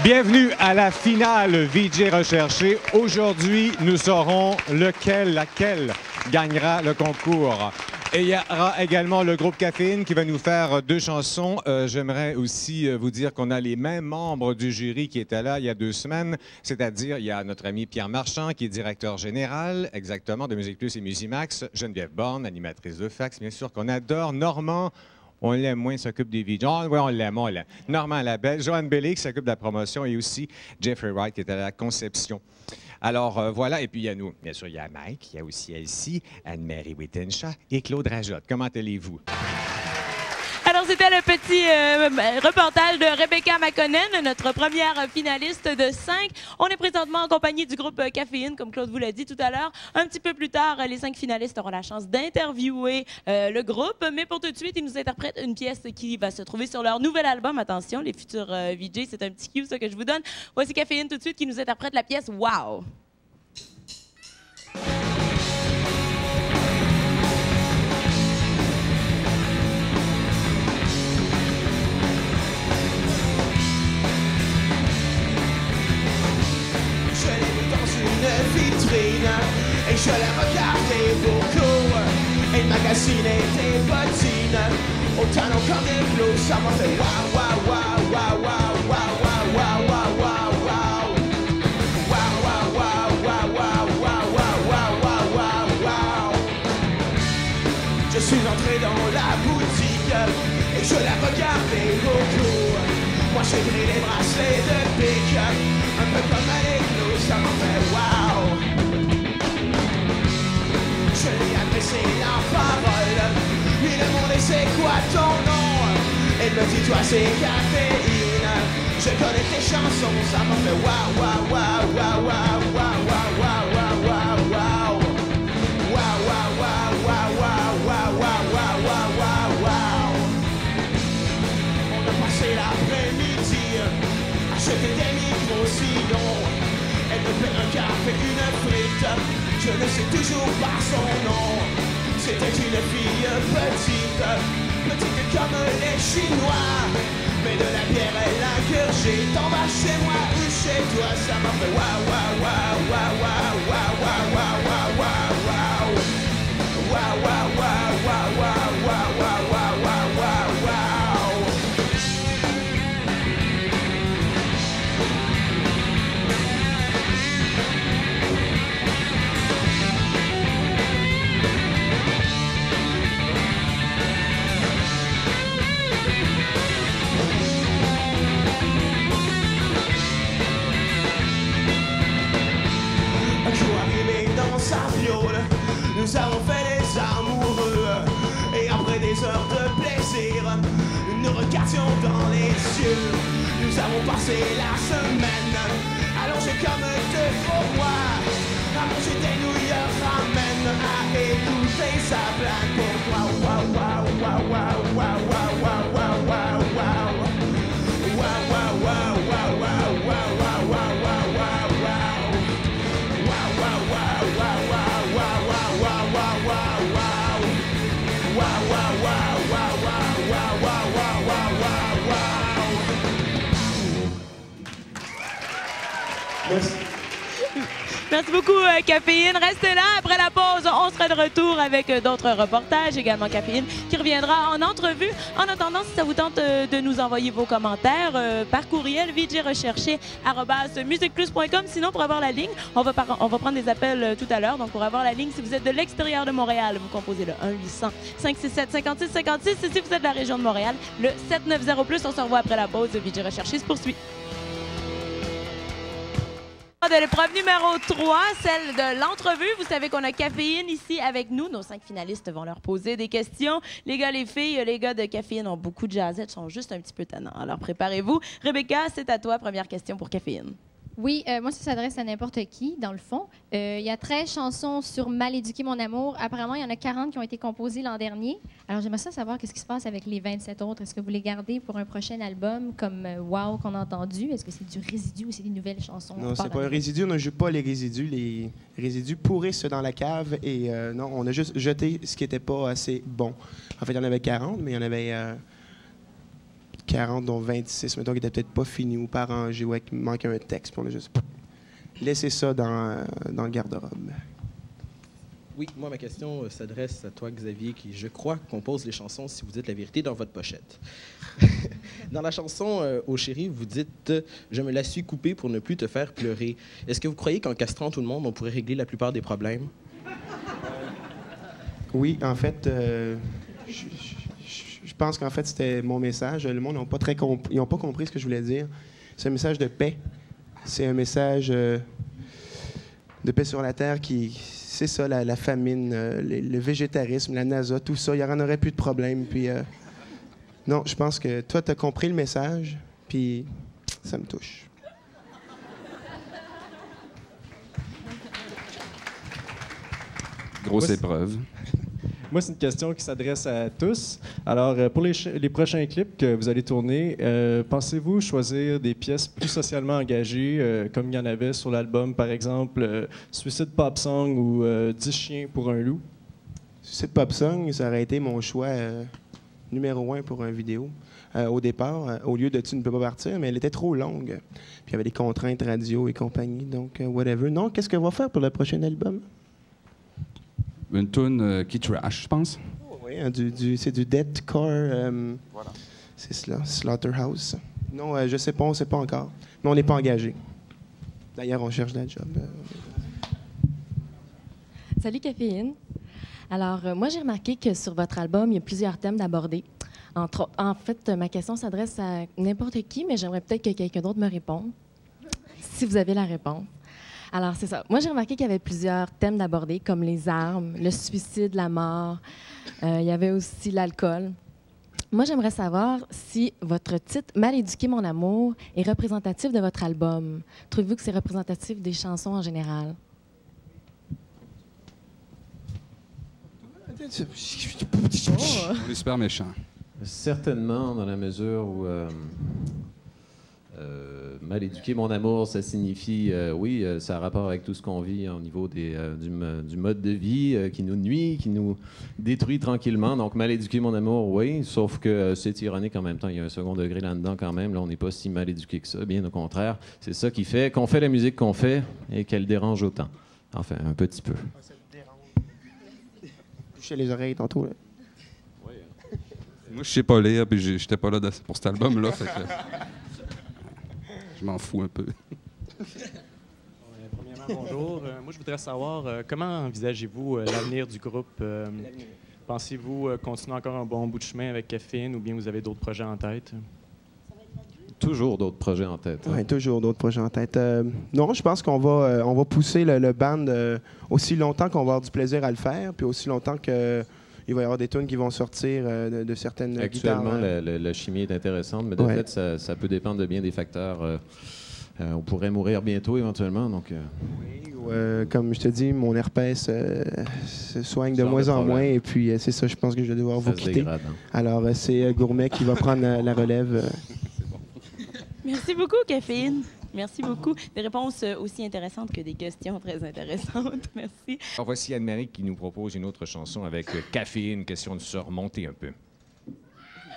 Bienvenue à la finale VJ Recherché. Aujourd'hui, nous saurons laquelle gagnera le concours. Et il y aura également le groupe Caféine qui va nous faire 2 chansons. J'aimerais aussi vous dire qu'on a les mêmes membres du jury qui étaient là il y a 2 semaines. C'est-à-dire, il y a notre ami Pierre Marchand, qui est directeur général, exactement, de Musique Plus et Musimax. Geneviève Borne, animatrice de Fax, bien sûr, qu'on adore. Normand, on l'aime moins, s'occupe des vidéos. Oh, oui, on l'aime. Normand Labelle. Joanne Bellé, qui s'occupe de la promotion, et aussi Jeffrey Wright, qui est à la conception. Alors, voilà. Et puis, il y a nous. Bien sûr, il y a Mike, il y a aussi Elsie, Anne-Marie Wittenshaw et Claude Rajotte. Comment allez-vous? Alors, c'était le petit reportage de Rebecca McConnell, notre première finaliste de 5. On est présentement en compagnie du groupe Caféine, comme Claude vous l'a dit tout à l'heure. Un petit peu plus tard, les 5 finalistes auront la chance d'interviewer le groupe. Mais pour tout de suite, ils nous interprètent une pièce qui va se trouver sur leur nouvel album. Attention, les futurs VJ, c'est un petit cue, ça, que je vous donne. Voici Caféine tout de suite qui nous interprète la pièce « Wow ». Vitrine, et je la regardais beaucoup. Elle magasinait des bottines au talon comme des clous. Ça m'a fait waouh, waouh, waouh, waouh, waouh, waouh, waouh, waouh, waouh, waouh. Waouh, waouh, waouh, waouh, waouh, waouh, waouh, waouh, waouh. Je suis entré dans la boutique et je la regardais beaucoup. Moi j'ai pris les bracelets de pique, un peu comme un éclos, ça m'a fait waouh. Je lui ai adressé la parole, lui demandé c'est quoi ton nom. Elle me dit toi c'est Caféine, je connais tes chansons, ça m'a fait waouh, waouh, waouh, waouh, waouh, waouh, waouh, waouh, waouh, waouh. Waouh, waouh, waouh, waouh, waouh, waouh, waouh, waouh, waouh, waouh. On a passé l'après-midi à jeter des micro-sillons. Elle me fait un café, une frite, je ne sais toujours pas son nom. C'était une fille petite, petite comme les Chinois. Mais de la bière elle a ingurgé, t'en vas chez moi ou chez toi. Ça m'a fait waouh, waouh, waouh, waouh, waouh, waouh, waouh, waouh, waouh, waouh. Waouh, waouh, waouh, waouh, waouh, waouh, waouh, waouh, waouh, waouh, waouh. Un jour arrivé dans sa viole, nous avons fait les amoureux. Et après des heures de plaisir, nous regardions dans les yeux. Nous avons passé la semaine allongés comme 2 faux mois, à manger des nouilles ramen, à écouter sa blague. Pour waouh, waouh, waouh, waouh, waouh, waouh, waouh, waouh, waouh, waouh. Waouh, waouh, waouh, waouh, waouh, waouh, waouh, waouh, waouh, waouh, waouh. Waouh, waouh, waouh, waouh, waouh, waouh, waouh, waouh, waouh, waouh. Waouh, waouh, waouh, waouh, waouh, waouh, waouh, waouh, waouh, waouh. Merci. Merci beaucoup, Caféine. Restez là. Après la pause, on sera de retour avec d'autres reportages, également Caféine, qui reviendra en entrevue. En attendant, si ça vous tente de nous envoyer vos commentaires par courriel, vjrecherché@musicplus.com. Sinon, pour avoir la ligne, on va prendre des appels tout à l'heure. Donc, pour avoir la ligne, si vous êtes de l'extérieur de Montréal, vous composez le 1-800-567-5656. Et si vous êtes de la région de Montréal, le 790+. On se revoit après la pause. VJ Recherché se poursuit. De l'épreuve numéro 3, celle de l'entrevue. Vous savez qu'on a Caféine ici avec nous. Nos 5 finalistes vont leur poser des questions. Les gars, les filles, les gars de Caféine ont beaucoup de jasettes, sont juste un petit peu tannants. Alors préparez-vous. Rebecca, c'est à toi. Première question pour Caféine. Oui, moi, ça s'adresse à n'importe qui, dans le fond. Il y a 13 chansons sur Mal éduqué mon amour. Apparemment, il y en a 40 qui ont été composées l'an dernier. Alors, j'aimerais ça savoir qu'est-ce qui se passe avec les 27 autres. Est-ce que vous les gardez pour un prochain album comme Wow qu'on a entendu? Est-ce que c'est du résidu ou c'est des nouvelles chansons? Non, c'est pas un résidu. On ne joue pas les résidus. Les résidus pourrissent dans la cave et non, on a juste jeté ce qui n'était pas assez bon. En fait, il y en avait 40, mais il y en avait 40, dont 26, mettons, qui n'étaient peut-être pas finis ou pas arrangés ou qu'il manquait un texte. Puis on a juste laissé ça dans le garde-robe. Oui, moi, ma question s'adresse à toi, Xavier, qui, je crois, compose les chansons Si vous dites la vérité dans votre pochette. Dans la chanson Ô chéri, vous dites « Je me la suis coupée pour ne plus te faire pleurer ». Est-ce que vous croyez qu'en castrant tout le monde, on pourrait régler la plupart des problèmes? Oui, en fait, je pense qu'en fait, c'était mon message. Le monde n'a pas ils n'ont pas compris ce que je voulais dire. C'est un message de paix. C'est un message de paix sur la Terre qui... C'est ça, la famine, le végétarisme, la NASA, tout ça. Il n'y en aurait plus de problème. Puis, non, je pense que toi, tu as compris le message, puis ça me touche. Grosse épreuve. Moi, c'est une question qui s'adresse à tous. Alors, pour les prochains clips que vous allez tourner, pensez-vous choisir des pièces plus socialement engagées, comme il y en avait sur l'album, par exemple, Suicide Pop Song ou 10 chiens pour un loup? Suicide Pop Song, ça aurait été mon choix numéro 1 pour une vidéo. Au départ, au lieu de Tu ne peux pas partir, mais elle était trop longue. Puis il y avait des contraintes radio et compagnie, donc whatever. Non, qu'est-ce qu'on va faire pour le prochain album? Une tune qui trash, je pense. Oh, oui, hein, c'est du deathcore. Voilà. C'est cela, Slaughterhouse. Non, je sais pas, on sait pas encore. Mais on n'est pas engagé. D'ailleurs, on cherche la job. Salut Caféine. Alors, moi, j'ai remarqué que sur votre album, il y a plusieurs thèmes d'aborder. En fait, ma question s'adresse à n'importe qui, mais j'aimerais peut-être que quelqu'un d'autre me réponde, si vous avez la réponse. Alors, c'est ça. Moi, j'ai remarqué qu'il y avait plusieurs thèmes d'aborder, comme les armes, le suicide, la mort. Il y avait aussi l'alcool. Moi, j'aimerais savoir si votre titre « Mal éduqué, mon amour » est représentatif de votre album. Trouvez-vous que c'est représentatif des chansons en général? On est super méchants. Certainement, dans la mesure où mal éduqué, mon amour, ça signifie, oui, ça a rapport avec tout ce qu'on vit au niveau du mode de vie qui nous nuit, qui nous détruit tranquillement. Donc, mal éduqué, mon amour, oui, sauf que c'est ironique en même temps. Il y a un second degré là-dedans quand même. Là, on n'est pas si mal éduqué que ça, bien au contraire. C'est ça qui fait qu'on fait la musique qu'on fait et qu'elle dérange autant. Enfin, un petit peu. Ça te dérange. Toucher les oreilles tantôt, là. Moi, je sais pas lire, puis j'étais pas là pour cet album-là. Fait que je m'en fous un peu. Premièrement, bonjour. Moi, je voudrais savoir comment envisagez-vous l'avenir du groupe? Pensez-vous continuer encore un bon bout de chemin avec Caféine ou bien vous avez d'autres projets en tête? Toujours d'autres projets en tête. Hein? Oui, toujours d'autres projets en tête. Non, je pense qu'on va pousser le band aussi longtemps qu'on va avoir du plaisir à le faire, puis aussi longtemps que il va y avoir des tunes qui vont sortir de certaines Actuellement, guitares. la chimie est intéressante, mais de fait, ça peut dépendre de bien des facteurs. On pourrait mourir bientôt, éventuellement. Donc, oui, comme je te dis, mon herpès se soigne de moins en moins. Et puis, c'est ça, je pense que je vais devoir vous quitter. Dégrade, hein? Alors, c'est Gourmet qui va prendre la relève. Merci beaucoup, Caféine. Merci beaucoup. Des réponses aussi intéressantes que des questions très intéressantes. Merci. Alors voici Anne-Marie qui nous propose une autre chanson avec Caféine, question de se remonter un peu.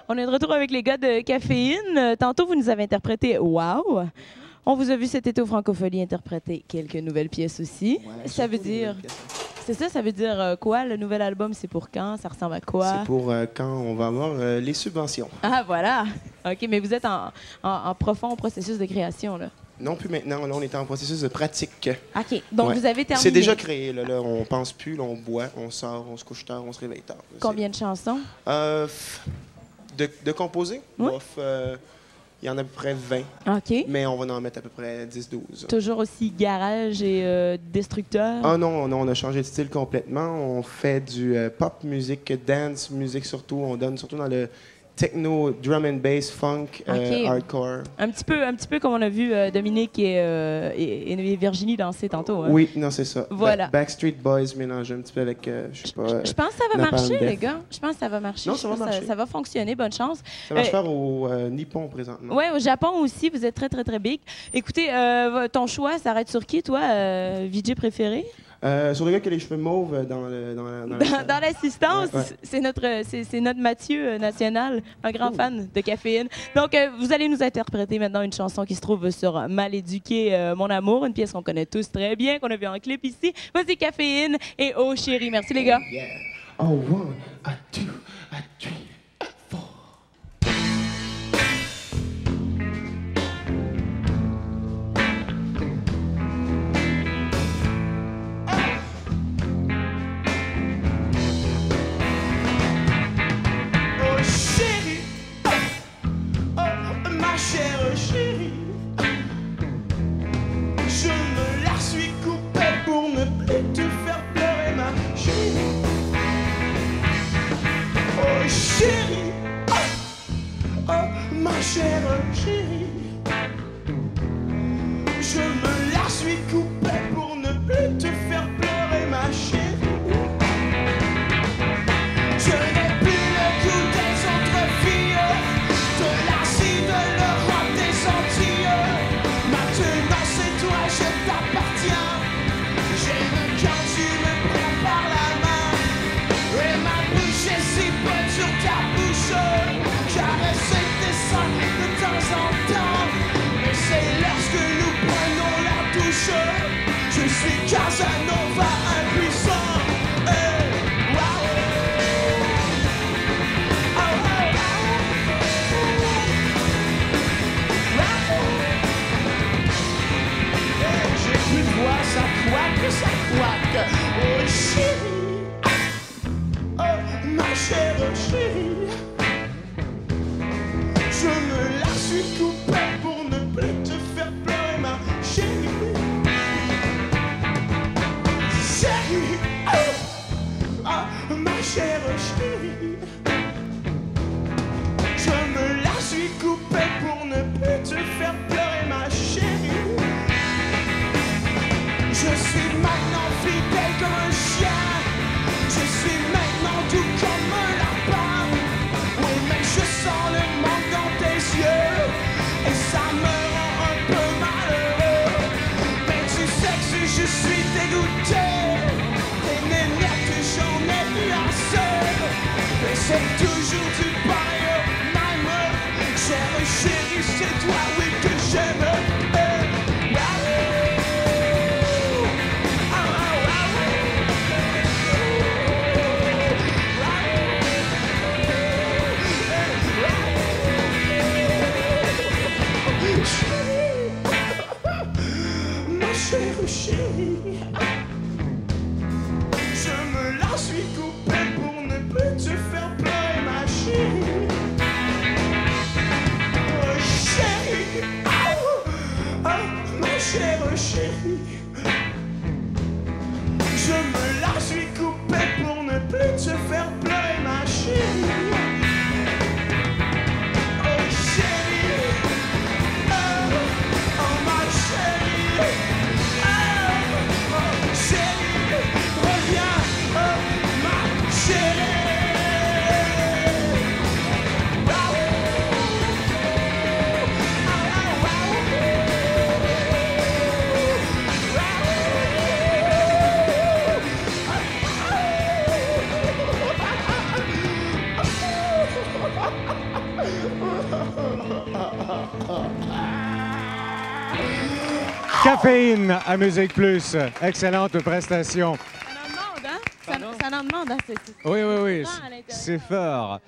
On est de retour avec les gars de Caféine. Tantôt, vous nous avez interprété « Wow ». On vous a vu cet été au Francophonie interpréter quelques nouvelles pièces aussi. Ouais, ça veut dire... C'est ça, ça veut dire quoi? Le nouvel album, c'est pour quand? Ça ressemble à quoi? C'est pour quand on va avoir les subventions. Ah, voilà. OK, mais vous êtes en profond processus de création, là. Non plus maintenant. Là, on est en processus de pratique. OK, donc vous avez terminé. C'est déjà créé. Là, on pense plus, là, on boit, on sort, on se couche tard, on se réveille tard. Là, combien de chansons? De composer? Oui. Il y en a à peu près 20. OK. Mais on va en mettre à peu près 10-12. Toujours aussi garage et destructeur? Ah non, on a changé de style complètement. On fait du pop music, dance music surtout. On donne surtout dans le techno, drum and bass, funk, hardcore. Un petit peu comme on a vu Dominique et Virginie danser tantôt. Hein? Oui, non, c'est ça. Voilà. Backstreet Boys mélangé un petit peu avec, je sais pas... Je pense que ça va marcher, les gars. Je pense que ça va marcher. Non, ça va marcher. Ça va fonctionner. Bonne chance. Ça marche faire au Nippon présentement. Oui, au Japon aussi. Vous êtes très, très, très big. Écoutez, ton choix s'arrête sur qui, toi, VJ préféré? Sur le gars qui a les cheveux mauves Dans l'assistance, Ouais. c'est notre Mathieu national, un grand fan de Caféine. Donc, vous allez nous interpréter maintenant une chanson qui se trouve sur Mal éduqué, mon amour, une pièce qu'on connaît tous très bien, qu'on a vu en clip ici. Voici Caféine et Oh chérie. Merci les gars. Yeah. Oh, 1, 2, 3. Je me la suis coupée pour ne plus te faire pleurer, ma chérie. Oh chérie, oh ma chère chérie. Je me la suis coupée pour ne plus te faire pleurer, ma chérie. Je n'ai plus le goût des autres filles, de l'acide, de l'Europe, des Antilles. Maintenant c'est toi, je t'appartiens. J'aime quand tu me prends par la main. Et ma bouche est si bonne sur ta bouche. Caresser tes seins de temps en temps. Mais c'est lorsque nous prenons la douche. Je suis Casanova impuissant. Ça couaque, oh chérie, oh ma chère chérie. Je me la suis coupée pour ne plus te faire pleurer, ma chérie. Chérie, oh ma chère chérie. Je me la suis coupée pour ne plus te faire pleurer, ma chérie. Je suis maintenant fidèle comme un chien. Je suis maintenant doux comme un lapin. Oui, mais je sens le manque dans tes yeux. Et ça me rend un peu malheureux. Mais tu sais que je suis dégoûté. Tes nénettes, j'en ai eu assez. Mais c'est toujours du pareil au même. Chère chérie, c'est toi, oui, que j'aime. Chère chérie, je me la suis coupée pour ne plus te faire pleurer, ma chérie. Oh chérie, ma chère chérie. Je me la suis coupée pour ne plus te faire pleurer, ma chérie. Oh chérie, oh ma chérie. Caféine à Musique Plus. Excellente prestation. Ça en demande, hein? Ça en demande, hein? Oui, oui, oui. fort à l'intérieur. C'est fort.